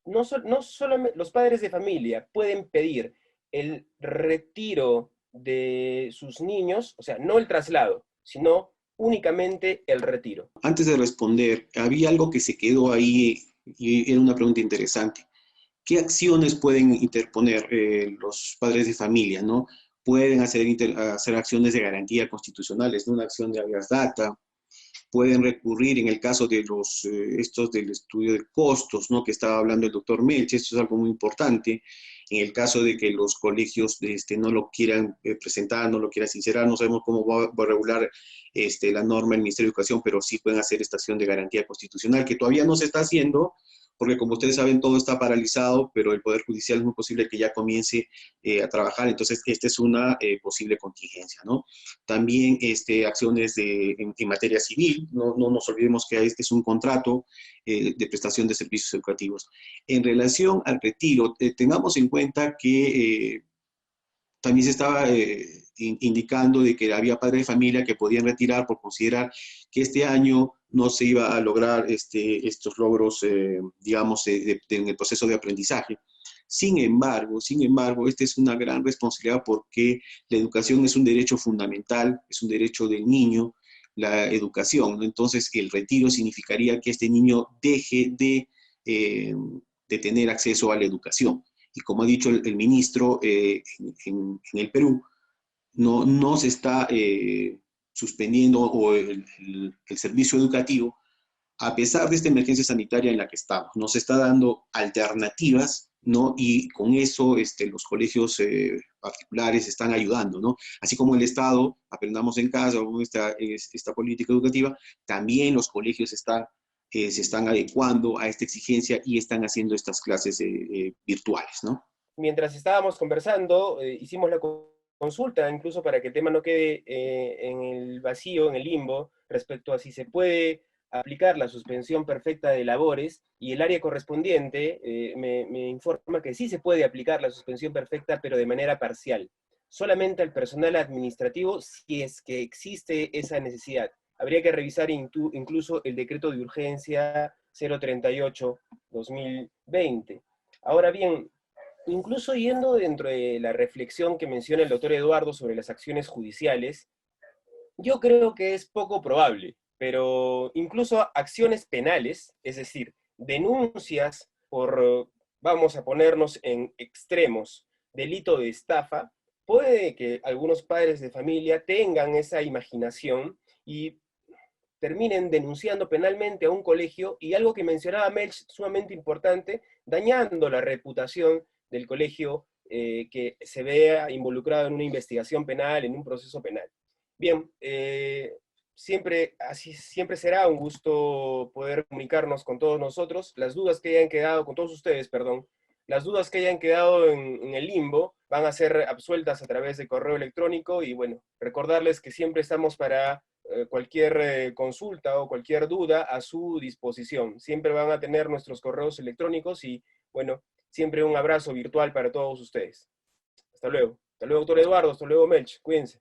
no solamente los padres de familia pueden pedir el retiro de sus niños, o sea, no el traslado, sino únicamente el retiro. Antes de responder, había algo que se quedó ahí y era una pregunta interesante. ¿Qué acciones pueden interponer los padres de familia, ¿no? Pueden hacer acciones de garantía constitucionales, ¿no? Una acción de habeas data, pueden recurrir en el caso de estos del estudio de costos, ¿no? Que estaba hablando el doctor Melch, esto es algo muy importante. En el caso de que los colegios no lo quieran presentar, no lo quieran sincerar, no sabemos cómo va a regular la norma del Ministerio de Educación, pero sí pueden hacer esta acción de garantía constitucional, que todavía no se está haciendo, porque como ustedes saben, todo está paralizado, pero el Poder Judicial es muy posible que ya comience a trabajar, entonces esta es una posible contingencia, ¿no? También acciones en materia civil, no nos olvidemos que es un contrato de prestación de servicios educativos. En relación al retiro, tengamos en cuenta que también se estaba indicando de que había padres de familia que podían retirar por considerar que este año no se iba a lograr estos logros, digamos, en el proceso de aprendizaje. Sin embargo, esta es una gran responsabilidad porque la educación es un derecho fundamental, es un derecho del niño, la educación, ¿no? Entonces, el retiro significaría que este niño deje de tener acceso a la educación. Y como ha dicho el ministro, en el Perú no se está suspendiendo o el servicio educativo a pesar de esta emergencia sanitaria en la que estamos. Nos está dando alternativas, ¿no? Y con eso los colegios particulares están ayudando, ¿no? Así como el Estado, aprendamos en casa, con esta política educativa, también los colegios se están adecuando a esta exigencia y están haciendo estas clases virtuales, ¿no? Mientras estábamos conversando, hicimos la consulta, incluso para que el tema no quede en el vacío, en el limbo, respecto a si se puede aplicar la suspensión perfecta de labores, y el área correspondiente me informa que sí se puede aplicar la suspensión perfecta, pero de manera parcial, solamente al personal administrativo si es que existe esa necesidad. Habría que revisar incluso el decreto de urgencia 038-2020. Ahora bien, incluso yendo dentro de la reflexión que menciona el doctor Eduardo sobre las acciones judiciales, yo creo que es poco probable, pero incluso acciones penales, es decir, denuncias por, vamos a ponernos en extremos, delito de estafa, puede que algunos padres de familia tengan esa imaginación y terminen denunciando penalmente a un colegio, y algo que mencionaba Melch, sumamente importante, dañando la reputación del colegio que se vea involucrado en una investigación penal, en un proceso penal. Bien, siempre será un gusto poder comunicarnos con todos nosotros. Las dudas que hayan quedado, con todos ustedes, perdón, las dudas que hayan quedado en el limbo van a ser absueltas a través de correo electrónico, y bueno, recordarles que siempre estamos para cualquier consulta o cualquier duda a su disposición. Siempre van a tener nuestros correos electrónicos y, bueno, siempre un abrazo virtual para todos ustedes. Hasta luego. Hasta luego, doctor Eduardo. Hasta luego, Melch. Cuídense.